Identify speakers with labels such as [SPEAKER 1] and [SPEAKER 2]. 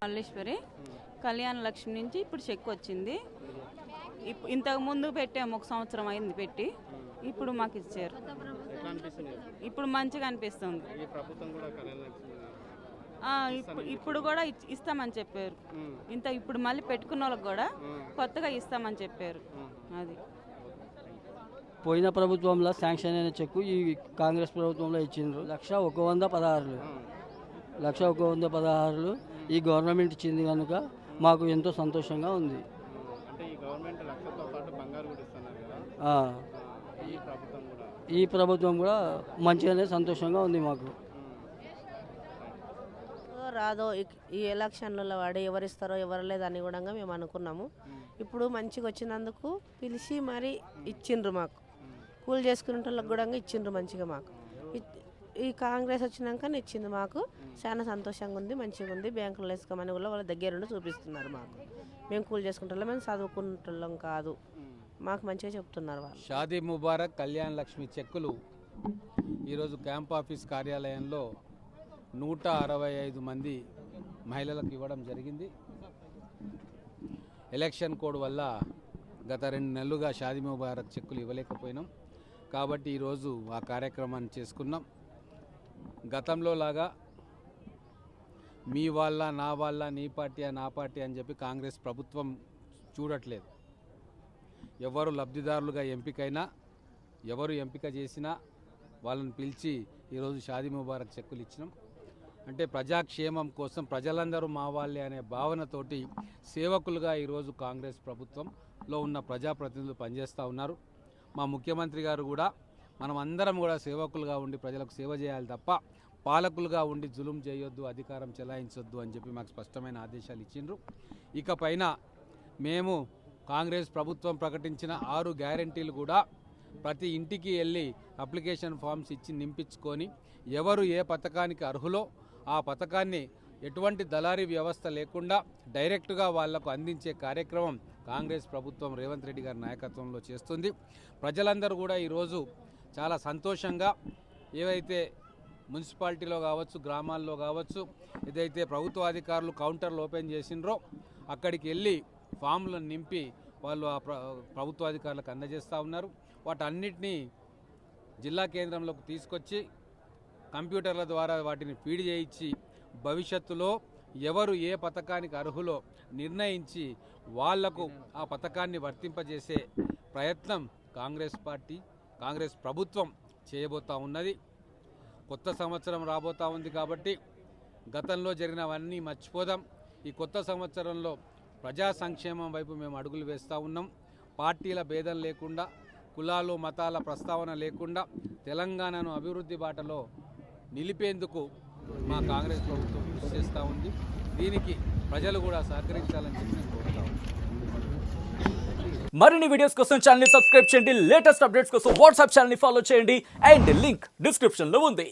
[SPEAKER 1] మల్లేశ్వరి. కళ్యాణ లక్ష్మి నుంచి ఇప్పుడు చెక్ వచ్చింది. ఇంతకు ముందు పెట్టాము, 1 సంవత్సరం అయింది పెట్టి. ఇప్పుడు మాకు ఇచ్చారు. ఇప్పుడు మంచిగా అనిపిస్తుంది. ఇప్పుడు కూడా ఇస్తామని చెప్పారు. ఇప్పుడు మళ్ళీ పెట్టుకున్న వాళ్ళకి కూడా కొత్తగా ఇస్తామని చెప్పారు. అది
[SPEAKER 2] పోయిన ప్రభుత్వంలో శాంక్షన్ అయిన చెక్కు ఈ కాంగ్రెస్ ప్రభుత్వంలో ఇచ్చిండ్రు. 1,116 1,116 ఈ గవర్నమెంట్ ఇచ్చింది కనుక మాకు ఎంతో సంతోషంగా ఉంది. ఈ ప్రభుత్వం కూడా మంచిగానే సంతోషంగా ఉంది మాకు.
[SPEAKER 3] రాదో ఈ ఎలక్షన్లలో వాడి ఎవరిస్తారో ఎవరు లేదని కూడా మేము అనుకున్నాము. ఇప్పుడు మంచిగా వచ్చినందుకు పిలిచి మరి ఇచ్చిండ్రు. మాకు కూలి చేసుకునే వాళ్ళకి కూడా ఇచ్చిండ్రు మంచిగా. మాకు ఈ కాంగ్రెస్ వచ్చినాక ఇచ్చింది. మాకు చాలా సంతోషంగా ఉంది, మంచిగా ఉంది. బ్యాంకులో వేసుకోమని కూడా వాళ్ళ దగ్గరుండి చూపిస్తున్నారు. మాకు మేము కూలి చేసుకుంటాం, మేము చదువుకుంటున్నాం కాదు. మాకు మంచిగా చెప్తున్నారు వాళ్ళు.
[SPEAKER 4] షాదీ ముబారక్ కళ్యాణ లక్ష్మి చెక్కులు ఈరోజు క్యాంప్ ఆఫీస్ కార్యాలయంలో 165 మంది మహిళలకు ఇవ్వడం జరిగింది. ఎలక్షన్ కోడ్ వల్ల గత 2 నెలలుగా షాదీ ముబారక్ చెక్కులు ఇవ్వలేకపోయినాం కాబట్టి ఈరోజు ఆ కార్యక్రమాన్ని చేసుకున్నాం. గతంలో లాగా మీ వాళ్ళ, నా వాళ్ళ, నీ పార్టీ నా పార్టీ అని చెప్పి కాంగ్రెస్ ప్రభుత్వం చూడట్లేదు. ఎవరు లబ్ధిదారులుగా ఎంపికైనా, ఎవరు ఎంపిక చేసినా వాళ్ళని పిలిచి ఈరోజు షాదీ ముబారక్ చెక్కులు ఇచ్చినాం. అంటే ప్రజాక్షేమం కోసం ప్రజలందరూ మా వాళ్ళే అనే భావనతోటి సేవకులుగా ఈరోజు కాంగ్రెస్ ప్రభుత్వంలో ఉన్న ప్రజాప్రతినిధులు పనిచేస్తూ ఉన్నారు. మా ముఖ్యమంత్రి గారు కూడా మనం అందరం కూడా సేవకులుగా ఉండి ప్రజలకు సేవ చేయాలి తప్ప పాలకులుగా ఉండి జులుం చేయొద్దు, అధికారం చెలాయించొద్దు అని చెప్పి మాకు స్పష్టమైన ఆదేశాలు ఇచ్చిండ్రు. ఇకపైన మేము కాంగ్రెస్ ప్రభుత్వం ప్రకటించిన 6 గ్యారెంటీలు కూడా ప్రతి ఇంటికి వెళ్ళి అప్లికేషన్ ఫామ్స్ ఇచ్చి నింపించుకొని ఎవరు ఏ పథకానికి అర్హులో ఆ పథకాన్ని ఎటువంటి దళారీ వ్యవస్థ లేకుండా డైరెక్ట్గా వాళ్లకు అందించే కార్యక్రమం కాంగ్రెస్ ప్రభుత్వం రేవంత్ రెడ్డి గారి నాయకత్వంలో చేస్తుంది. ప్రజలందరూ కూడా ఈరోజు చాలా సంతోషంగా ఏవైతే మున్సిపాలిటీలో కావచ్చు, గ్రామాల్లో కావచ్చు, ఏదైతే ప్రభుత్వ అధికారులు కౌంటర్లు ఓపెన్ చేసిండ్రో అక్కడికి వెళ్ళి ఫామ్లను నింపి వాళ్ళు ఆ ప్రభుత్వ అధికారులకు అందజేస్తూ ఉన్నారు. వాటన్నిటినీ జిల్లా కేంద్రంలోకి తీసుకొచ్చి కంప్యూటర్ల ద్వారా వాటిని ఫీడ్ చేయించి భవిష్యత్తులో ఎవరు ఏ పథకానికి అర్హులో నిర్ణయించి వాళ్లకు ఆ పథకాన్ని వర్తింపజేసే ప్రయత్నం కాంగ్రెస్ ప్రభుత్వం చేయబోతూ ఉన్నది. కొత్త సంవత్సరం రాబోతూ ఉంది కాబట్టి గతంలో జరిగినవన్నీ మర్చిపోదాం. ఈ కొత్త సంవత్సరంలో ప్రజా సంక్షేమం వైపు మేము అడుగులు వేస్తూ ఉన్నాం. పార్టీల భేదం లేకుండా, కులాలు మతాల ప్రస్తావన లేకుండా తెలంగాణను అభివృద్ధి బాటలో నిలిపేందుకు మా కాంగ్రెస్ ప్రభుత్వం కృషి చేస్తూ ఉంది. దీనికి ప్రజలు కూడా సహకరించాలని చెప్పి నేను కోరుతా ఉన్నాను.
[SPEAKER 5] మరిన్ని వీడియోస్ కోసం ఛానల్ ని సబ్స్క్రైబ్ చేయండి. లేటెస్ట్ అప్డేట్స్ కోసం వాట్సాప్ ఛానల్ ని ఫాలో చేయండి. అండ్ లింక్ డిస్క్రిప్షన్ లో ఉంది.